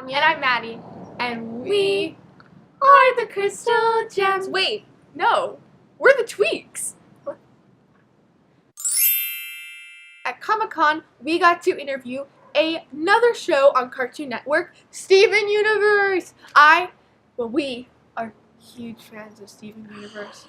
Anya and I'm Maddie, and we are the Crystal Gems. Wait, no, we're the Tweeks. At Comic-Con, we got to interview another show on Cartoon Network, Steven Universe. We are huge fans of Steven Universe.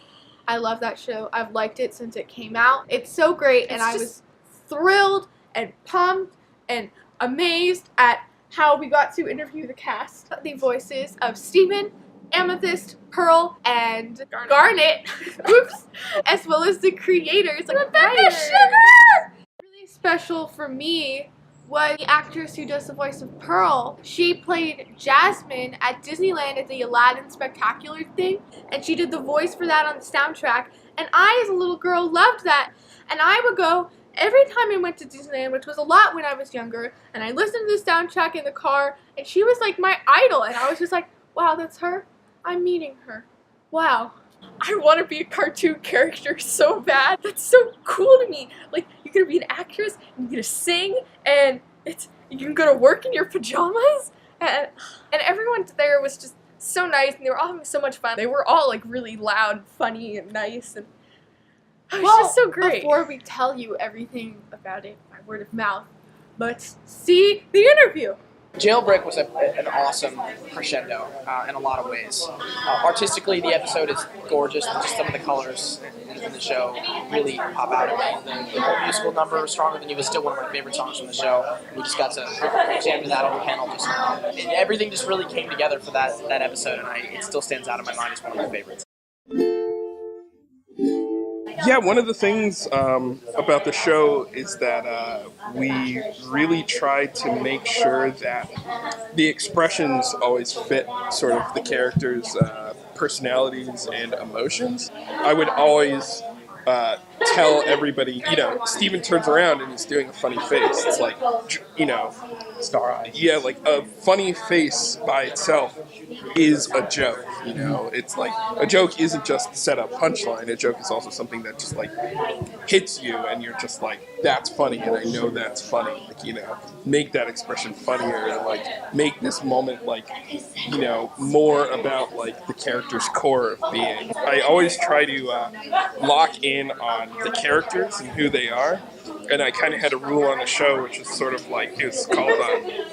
I love that show. I've liked it since it came out. It's so great, and I was thrilled and pumped and amazed at how we got to interview the cast. The voices of Steven, Amethyst, Pearl, and Garnet, oops, as well as the creators, like Rebecca Sugar! Really special for me was the actress who does the voice of Pearl. She played Jasmine at Disneyland at the Aladdin Spectacular thing, and she did the voice for that on the soundtrack, and I, as a little girl, loved that, and I would go every time I went to Disneyland, which was a lot when I was younger, and I listened to the soundtrack in the car, and she was like my idol, and I was just like, wow, that's her? I'm meeting her. Wow. I want to be a cartoon character so bad. That's so cool to me. Like, you're going to be an actress, and you're going to sing, and you can go to work in your pajamas, and everyone there was just so nice, and they were all having so much fun. They were all like really loud, funny, and nice, and it was just so great. Before we tell you everything about it by word of mouth, let's see the interview. Jailbreak was an awesome crescendo in a lot of ways. Artistically, the episode is gorgeous, and just some of the colors in the show really pop out at me. The whole musical number, Stronger Than You, was still one of my favorite songs from the show. We just got to jam to that on the panel just now. Everything just really came together for that episode, and it still stands out in my mind as one of my favorites. Yeah, one of the things about the show is that we really try to make sure that the expressions always fit sort of the characters' personalities and emotions. I would always tell everybody, Steven turns around and he's doing a funny face. It's like, Star eyes. Yeah, like a funny face by itself is a joke, It's like, a joke isn't just the setup punchline. A joke is also something that just like hits you and you're just like, that's funny and I know that's funny. Like, make that expression funnier and like make this moment like, more about like the character's core of being. I always try to lock in on the characters and who they are. And I kind of had a rule on the show, which is sort of like, it was called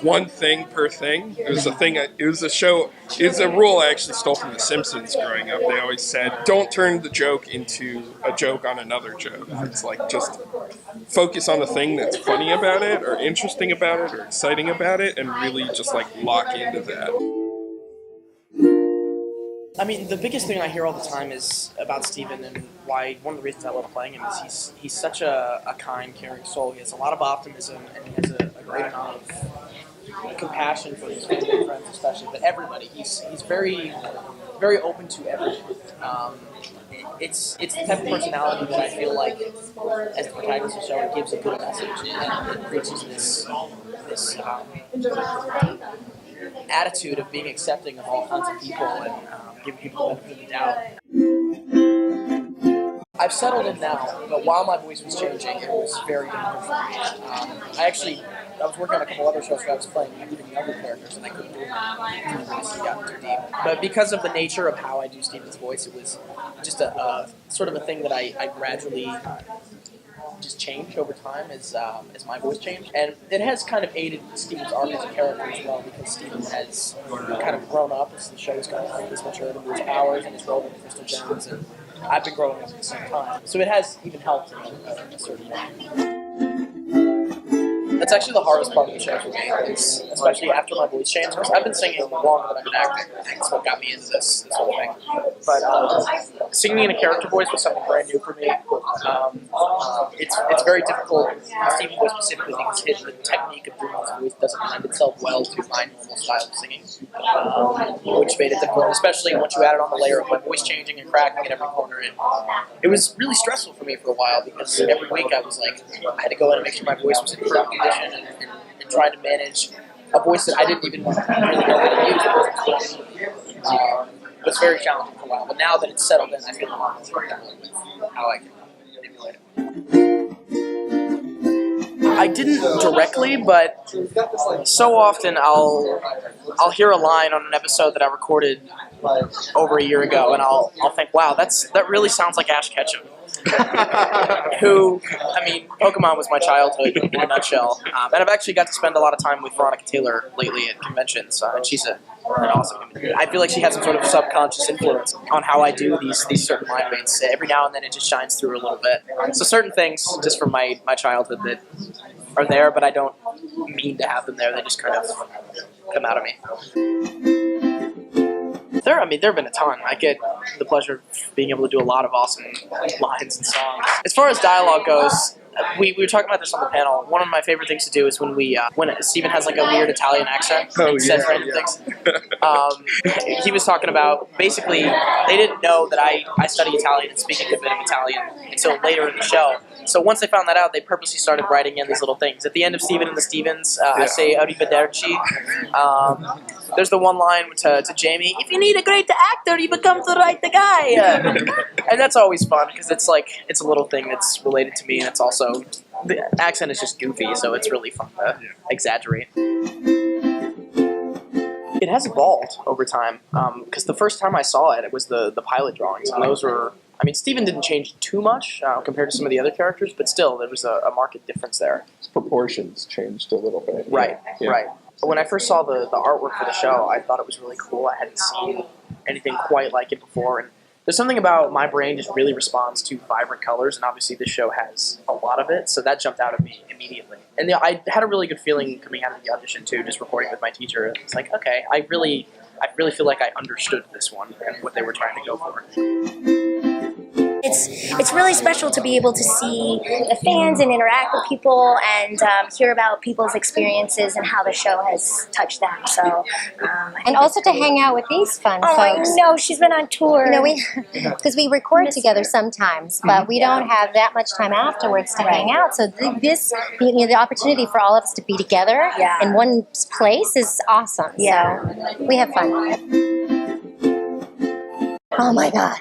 one thing per thing. It was a rule I actually stole from The Simpsons growing up. They always said, don't turn the joke into a joke on another joke. It's like, just focus on the thing that's funny about it, or interesting about it, or exciting about it, and really just like lock into that. I mean, the biggest thing I hear all the time is about Steven, and why one of the reasons I love playing him is he's such a kind, caring soul. He has a lot of optimism, and he has a great amount of compassion for his family and friends, especially, but everybody. He's very, very open to everyone. It's the type of personality that I feel like, as the protagonist of the show, it gives a good message, and it preaches this attitude of being accepting of all kinds of people and giving people the benefit of the doubt. I've settled in now, but while my voice was changing, it was very difficult for me. I was working on a couple other shows where I was playing even younger characters, and I couldn't do my voice got too deep. But because of the nature of how I do Steven's voice, it was just a sort of a thing that I gradually just changed over time as my voice changed, and it has kind of aided Steven's arc as a character as well, because Steven has kind of grown up as the show's gone on. He's matured into his powers and his role in the Crystal Gems, and I've been growing up at the same time, so it has even helped in a certain way. That's actually the hardest part of the show for me, especially after my voice changed, because I've been singing longer than I've been acting, and that's what got me into this whole thing. But singing in a character voice was something brand new for me. It's very difficult, Steven's voice specifically, because the technique of doing his voice doesn't lend itself well to my normal style of singing, which made it difficult, especially once you added on the layer of my voice changing and cracking at every corner. It was really stressful for me for a while, because every week I was like, I had to go in and make sure my voice was in correct condition, and trying to manage a voice that I didn't even really know how to use. It was very challenging for a while, but now that it's settled in, I feel more comfortable with how I can manipulate it. I didn't directly, but so often I'll hear a line on an episode that I recorded over a year ago, and I'll think, wow, that really sounds like Ash Ketchum. Who, I mean, Pokemon was my childhood in a nutshell. And I've actually got to spend a lot of time with Veronica Taylor lately at conventions, and she's an awesome human. I feel like she has some sort of subconscious influence on how I do these certain line mates. Every now and then it just shines through a little bit. So certain things just from my childhood that are there, but I don't mean to have them there. They just kind of come out of me. There have been a ton. I get the pleasure of being able to do a lot of awesome lines and songs. As far as dialogue goes, we were talking about this on the panel. One of my favorite things to do is when Steven has like a weird Italian accent and says random things. He was talking about, basically, they didn't know that I study Italian and speak a good bit of Italian until later in the show. So once they found that out, they purposely started writing in these little things. At the end of Steven and the Stevens, I say arrivederci. There's the one line to Jamie, if you need a great actor, you become the right guy. And that's always fun, because it's a little thing that's related to me, and it's also, the accent is just goofy, so it's really fun to exaggerate. It has evolved over time, because the first time I saw it, it was the pilot drawings, and those were, I mean, Steven didn't change too much compared to some of the other characters, but still, there was a marked difference there. His proportions changed a little bit. Right. When I first saw the artwork for the show, I thought it was really cool. I hadn't seen anything quite like it before, and there's something about my brain just really responds to vibrant colors, and obviously this show has a lot of it, so that jumped out at me immediately. And I had a really good feeling coming out of the audition too, just recording with my teacher. It's like, okay, I really feel like I understood this one and what they were trying to go for. It's really special to be able to see the fans and interact with people and hear about people's experiences and how the show has touched them. So, and also to hang out with these fun folks. No, she's been on tour. You know, because we record together sometimes, but we don't have that much time afterwards to hang out. So the opportunity for all of us to be together in one place is awesome. Yeah. So we have fun. Oh my gosh.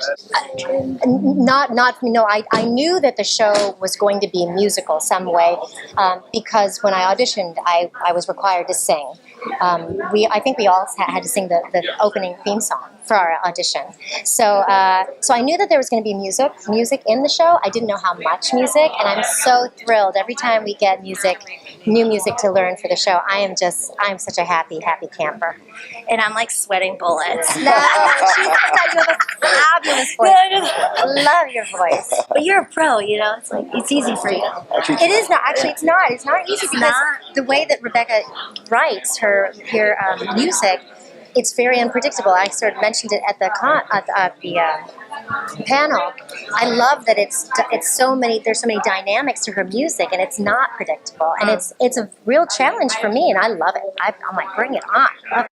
I knew that the show was going to be a musical some way because when I auditioned, I was required to sing. I think we all had to sing the opening theme song for our audition. So I knew that there was going to be music in the show. I didn't know how much music, and I'm so thrilled every time we get new music to learn for the show. I'm such a happy camper. And I'm like sweating bullets. No, you have a fabulous voice. I love your voice. But you're a pro, you know. It's like it's easy for you. It is not. Actually, it's not. It's not easy because the way that Rebecca writes her music, it's very unpredictable. I sort of mentioned it at the panel. I love that it's so many. There's so many dynamics to her music, and it's not predictable. And it's a real challenge for me, and I love it. I'm like, bring it on.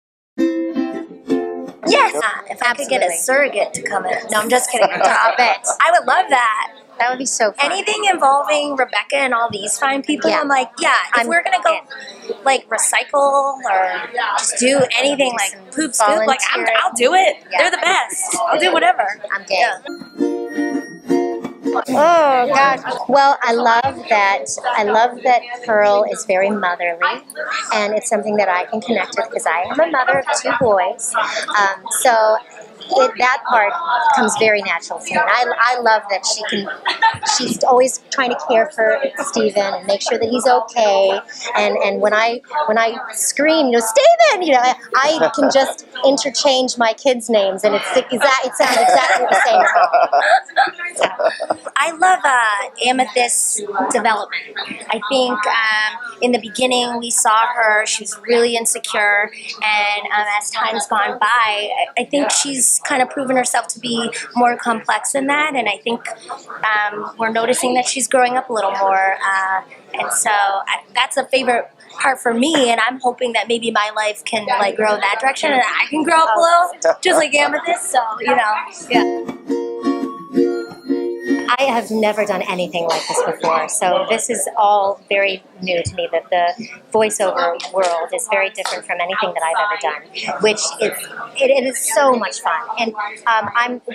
Yes. If I could get a surrogate to come in. No, I'm just kidding. Stop it. I would love that. That would be so fun. Anything involving Rebecca and all these fine people, I'm like, if we're going to go, like, recycle or just do anything like poop scoop, like, I'll do it. Yeah. They're the best. I'll do whatever. I'm game. Yeah. Oh God! Well, I love that Pearl is very motherly, and it's something that I can connect with because I am a mother of 2 boys. That part comes very natural to me. And I love that she's always trying to care for Steven and make sure that he's okay. And when I scream, Steven, I can just interchange my kids' names, and it sounds exactly the same. I love Amethyst's development. I think in the beginning we saw her, she was really insecure, and as time's gone by, I think she's kind of proven herself to be more complex than that, and I think we're noticing that she's growing up a little more, and so that's a favorite part for me, and I'm hoping that maybe my life can like grow in that direction, and I can grow up a little, just like Amethyst, so, I have never done anything like this before, so this is all very new to me. That the voiceover world is very different from anything that I've ever done, which it is so much fun. And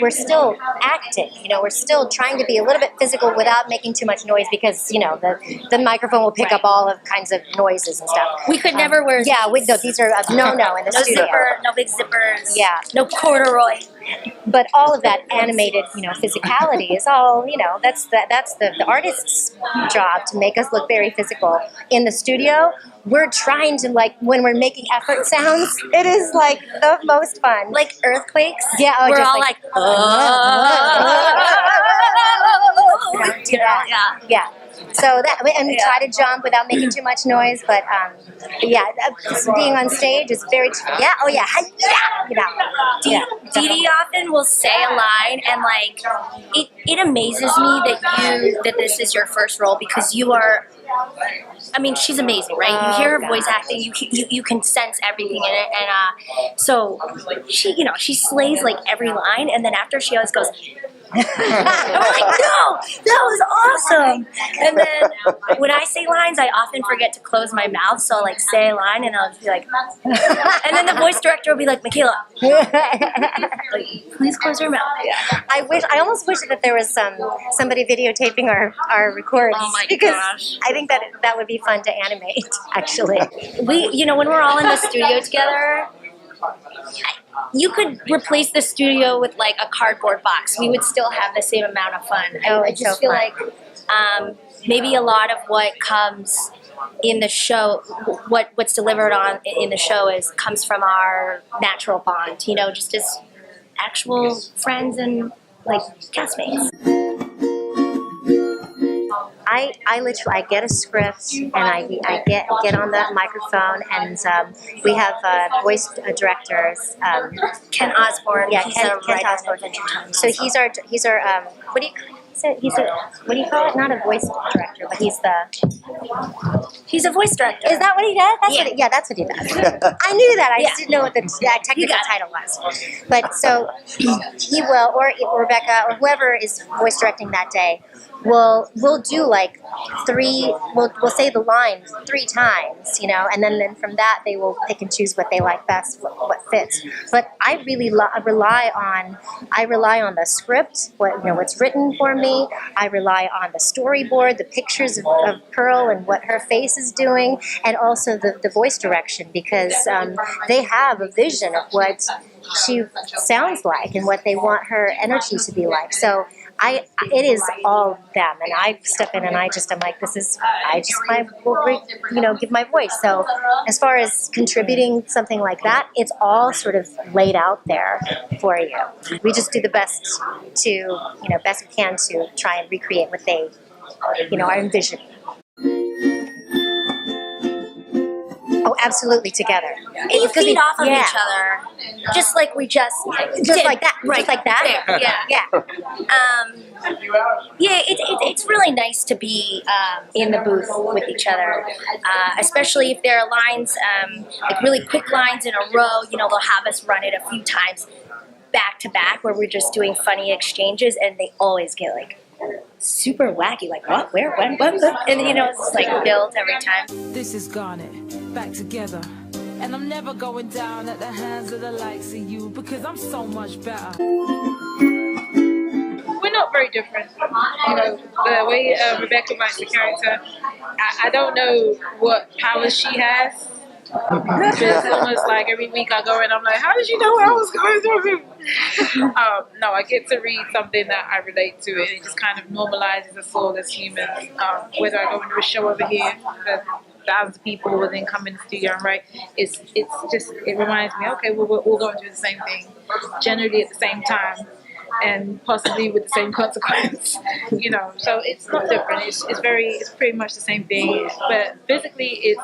we're still acting, we're still trying to be a little bit physical without making too much noise because the microphone will pick up all of kinds of noises and stuff. We could never wear. Yeah, these are no in the studio. No big zippers. Yeah, no corduroy. But all of that animated, physicality is all, that's the artist's job to make us look very physical. In the studio, we're trying to, like, when we're making effort sounds, it is like the most fun. Like earthquakes. Yeah, we're just all like yeah. So that, and we try to jump without making too much noise, but being on stage is very, Deedee often will say a line, and like it amazes me that this is your first role because you are. I mean, she's amazing, right? You hear her voice acting, you can sense everything in it, and so she slays like every line, and then after she always goes. I'm like, no, that was awesome. And then when I say lines, I often forget to close my mouth, so I'll like say a line, and I'll just be like, and then the voice director will be like, Michaela, please close your mouth. Yeah. I almost wish that there was somebody videotaping our records. Oh my because gosh. I think that would be fun to animate, actually. When we're all in the studio together, you could replace the studio with like a cardboard box. We would still have the same amount of fun. I just feel like maybe a lot of what comes in the show, what's delivered on in the show comes from our natural bond. Just as actual friends and like castmates. I get a script and I get on the microphone, and we have voice directors. Ken Osborne. Yeah, he's Ken Osborne. So he's our what do you call it? Not a voice director, but he's a voice director. Is that what he does? That's what he does. I knew that. I just didn't know what the technical title was. But so he will, or Rebecca, or whoever is voice directing that day, we'll do like we'll say the line 3 times, and then from that they will pick and choose what they like best, what fits. But I really rely on the script, what's written for me. I rely on the storyboard, the pictures of Pearl and what her face is doing, and also the voice direction, because they have a vision of what she sounds like and what they want her energy to be like. So it is all them, and I step in and I'm like, will give my voice. So as far as contributing something like that, it's all sort of laid out there for you. We just do the best best we can to try and recreate what they, are envisioning. Oh, absolutely, together. You feed off of each other, just like we just like that, right? Just like that. There. Yeah. It's really nice to be in the booth with each other, especially if there are lines, like really quick lines in a row. They'll have us run it a few times back to back, where we're just doing funny exchanges, and they always get like super wacky, like what, where, when, and it's like built every time. This is Garnet, back together, and I'm never going down at the hands of the likes of you, because I'm so much better. We're not very different. The way Rebecca writes the character, I don't know what powers she has. It's almost like every week I go and I'm like, how did you know what I was going through? No, I get to read something that I relate to, and it just kind of normalizes us all as humans. Whether I go into a show over here, thousands of people will then come in the studio and write. It reminds me, okay, well, we're all going through the same thing, generally at the same time, and possibly with the same consequence. So it's not different. It's pretty much the same thing, but physically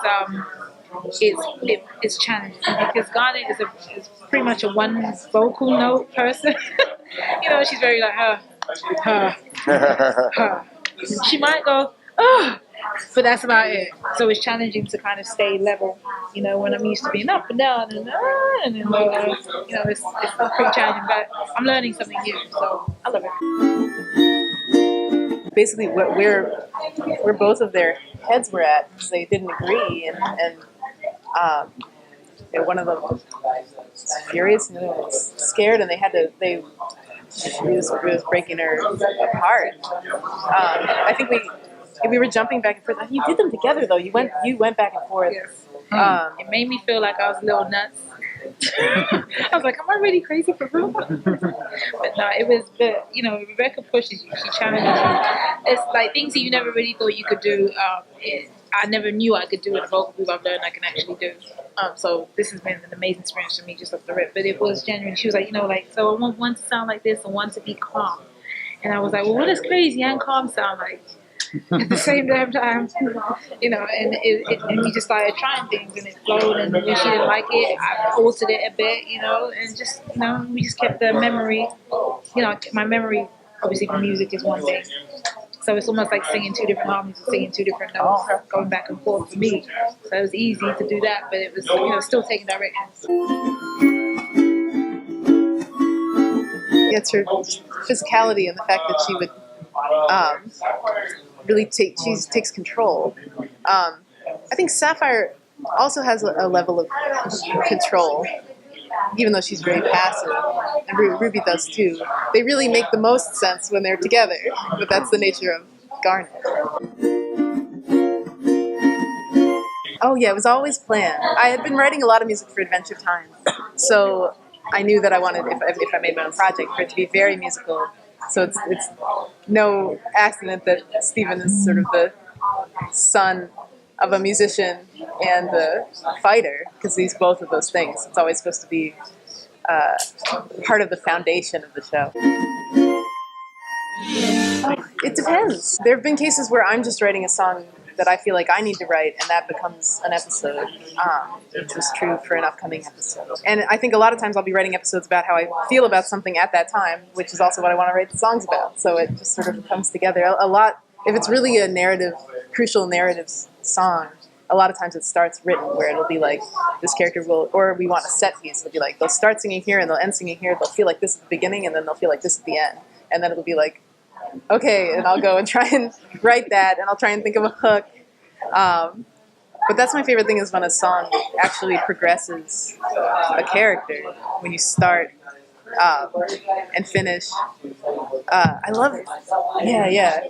it's challenging because Garnet is pretty much a one vocal note person. She's very like her. She might go, oh, but that's about it. So it's challenging to kind of stay level, when I'm used to being up and down and then it's pretty challenging, but I'm learning something new, so I love it. basically where both of their heads were at, because they didn't agree, and one of them was furious and the other one was scared, and it was breaking her apart. I think we were jumping back and forth. You did them together though. You went back and forth. It made me feel like I was a little nuts. I was like, am I really crazy for real? But no, it was good. You know, Rebecca pushes you. She challenges you. It's like things that you never really thought you could do. I never knew I could do in a vocal group. I've learned I can actually do. So this has been an amazing experience for me, just off the rip. But it was genuine. She was like, so I want one to sound like this and one to be calm. And I was like, well, what does crazy and calm sound like at the same damn time? And we just started trying things, and it flowed. And when she didn't like it, I altered it a bit, and just, we just kept the memory. My memory, obviously, for music is one thing. So it's almost like singing two different harmonies, or singing two different notes, going back and forth for me. So it was easy to do that, but it was, still taking directions. It's her physicality and the fact that she would really takes control. I think Sapphire also has a level of control, even though she's very passive, and Ruby does too. They really make the most sense when they're together, but that's the nature of Garnet. Oh yeah, it was always planned. I had been writing a lot of music for Adventure Time, so I knew that I wanted, if I made my own project, for it to be very musical. So it's no accident that Stephen is sort of the son of a musician and a fighter, because he's both of those things. It's always supposed to be part of the foundation of the show. It depends. There have been cases where I'm just writing a song that I feel like I need to write, and that becomes an episode, which was true for an upcoming episode. And I think a lot of times I'll be writing episodes about how I feel about something at that time, which is also what I want to write the songs about. So it just sort of comes together a lot. If it's really a crucial narrative song, a lot of times it starts written where it'll be like, this character will, or we want a set piece, it'll be like, they'll start singing here and they'll end singing here, they'll feel like this at the beginning and then they'll feel like this at the end. And then it'll be like, okay, and I'll go and try and write that, and I'll try and think of a hook. But that's my favorite thing, is when a song actually progresses a character, when you start and finish. I love it. Yeah.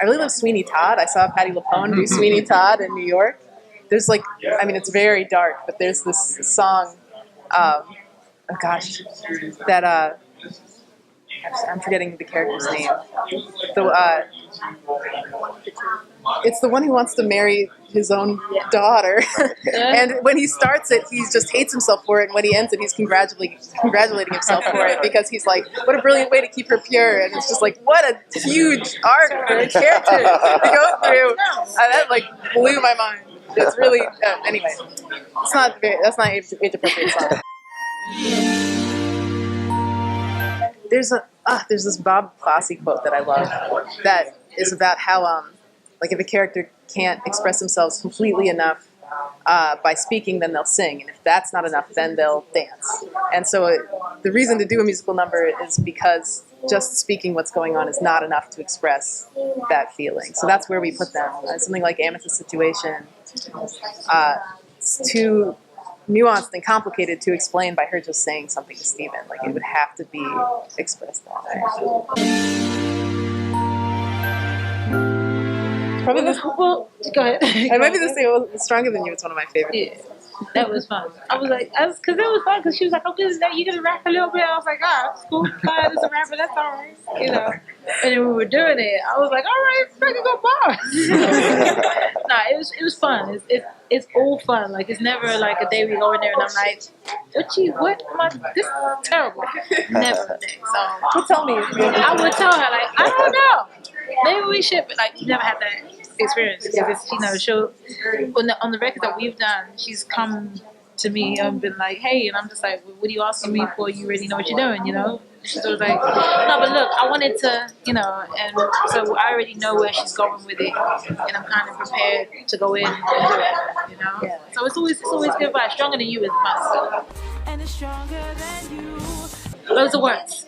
I really love Sweeney Todd. I saw Patti LuPone do Sweeney Todd in New York. There's it's very dark, but there's this song, that, I'm forgetting the character's name. It's the one who wants to marry his own daughter. And when he starts it, he just hates himself for it. And when he ends it, he's congratulating himself for it, because he's like, what a brilliant way to keep her pure. And it's just like, what a huge arc for a character to go through. That blew my mind. It's really, anyway, that's not age appropriate song. There's this Bob Fosse quote that I love that is about how if a character can't express themselves completely enough by speaking, then they'll sing, and if that's not enough, then they'll dance. And so the reason to do a musical number is because just speaking what's going on is not enough to express that feeling. So that's where we put them. Something like Amethyst situation, it's too nuanced and complicated to explain by her just saying something to Stephen. It would have to be expressed that way. Probably this. Well, go ahead. And maybe this thing was Stronger Than You. It's one of my favorites. Yeah, that was fun. I was like, because it was fun, because she was like, oh, good, you gonna rap a little bit? I was like, it's cool. Fine, it's a rapper, that's all right. And then when we were doing it, I was like, all right, I can go bars. It was fun. It's all fun. It's never a day we go in there and I'm like, this is terrible. Never a day. So tell me. I would tell her, I don't know. Maybe we should, but you never had that experience, because it's, she'll, on the record that we've done, she's come to me and been like, hey, and I'm just like, what are you asking me for? You already know what you're doing, She's always like, no, but look, I wanted to, and so I already know where she's going with it, and I'm kind of prepared to go in and do it, Yeah. So it's always good vibes. Stronger Than You is fun. And it's stronger than you. Those are words.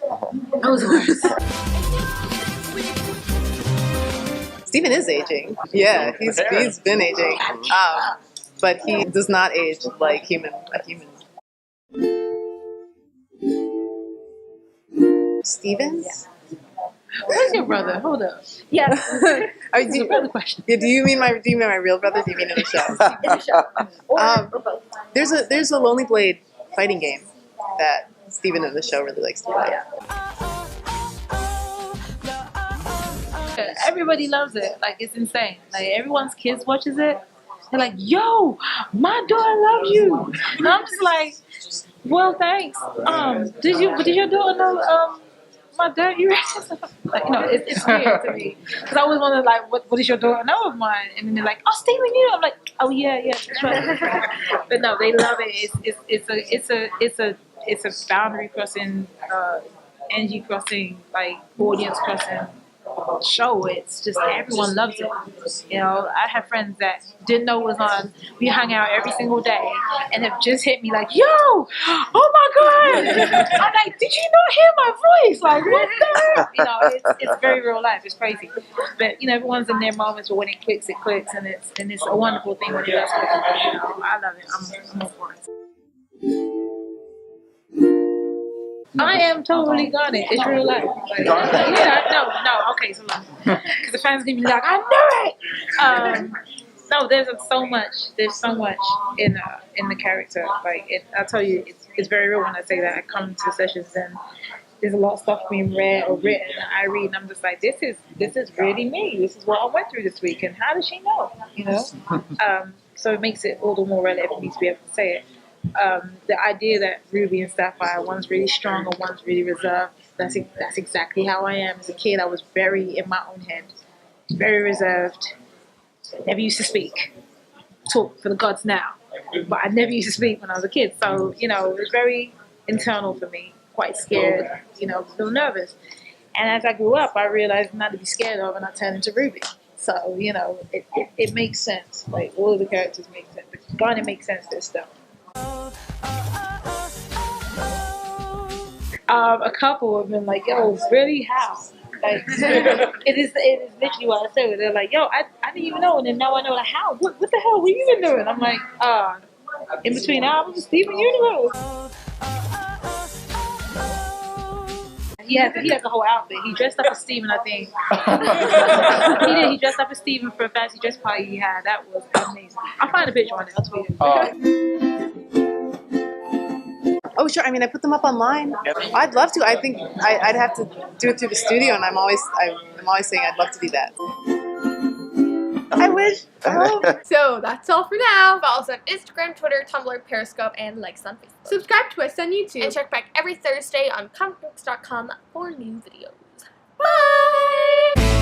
Steven is aging. Yeah, he's been aging. But he does not age like a human. Stevens? Where's your brother? Hold up. Yeah. That's a real question. Yeah, do you mean my real brother? Do you mean in the show? In the show. Or both. There's a Lonely Blade fighting game that Steven in the show really likes to play. Everybody loves it. Like, it's insane. Like, everyone's kids watches it. They're like, yo, my daughter loves you. And I'm just like, well, thanks. Did your daughter know my dad? You like, you know, it's weird to me because I always wonder, like, what does your daughter know of mine? And then they're like, oh, Steven, you know. I'm like, oh yeah, that's right. But no, they love it. It's a boundary crossing, energy crossing, like audience crossing show. It's just everyone loves it. You know, I have friends that didn't know it was on. We hung out every single day and have just hit me like, yo, oh my god. I'm like, did you not hear my voice? Like, what the heck? You know, it's very real life. It's crazy. But you know, everyone's in their moments, but when it clicks, and it's a wonderful thing when it does click. You know, I love it. I'm all for it. I am totally Garnet. It's real life. Like, yeah, no. Okay, so because the fans gonna be like, I knew it. No, there's so much. There's so much in the character. Like, I tell you, it's very real when I say that. I come to sessions and there's a lot of stuff being read or written. I read and I'm just like, this is really me. This is what I went through this week, and how does she know? You know. So it makes it all the more relevant for me to be able to say it. The idea that Ruby and Sapphire, one's really strong and one's really reserved, that's exactly how I am. As a kid, I was very in my own head, very reserved, never used to speak, talk for the gods now, but I never used to speak when I was a kid. So, you know, it was very internal for me, quite scared, you know, a little nervous. And as I grew up, I realized not to be scared of, and I turned into Ruby. So, you know, it makes sense. Like, all of the characters make sense. Garnet makes sense to Estelle. A couple have been like, yo, really, how? Like, it is literally what I said. They're like, yo, I didn't even know, and then now I know, like, how? What the hell were you even doing? I'm like, in between albums, Steven Universe. He has the whole outfit. He dressed up as Steven, I think. He did. He dressed up as Steven for a fancy dress party he had. That was amazing. I'll find a picture on it. I'll tweet it. Oh, sure. I mean, I put them up online. I'd love to. I think I'd have to do it through the studio, and I'm always saying I'd love to do that. I wish. Oh. So that's all for now. Follow us on Instagram, Twitter, Tumblr, Periscope, and like us on Facebook. Subscribe to us on YouTube and check back every Thursday on ComicMix.com for new videos. Bye!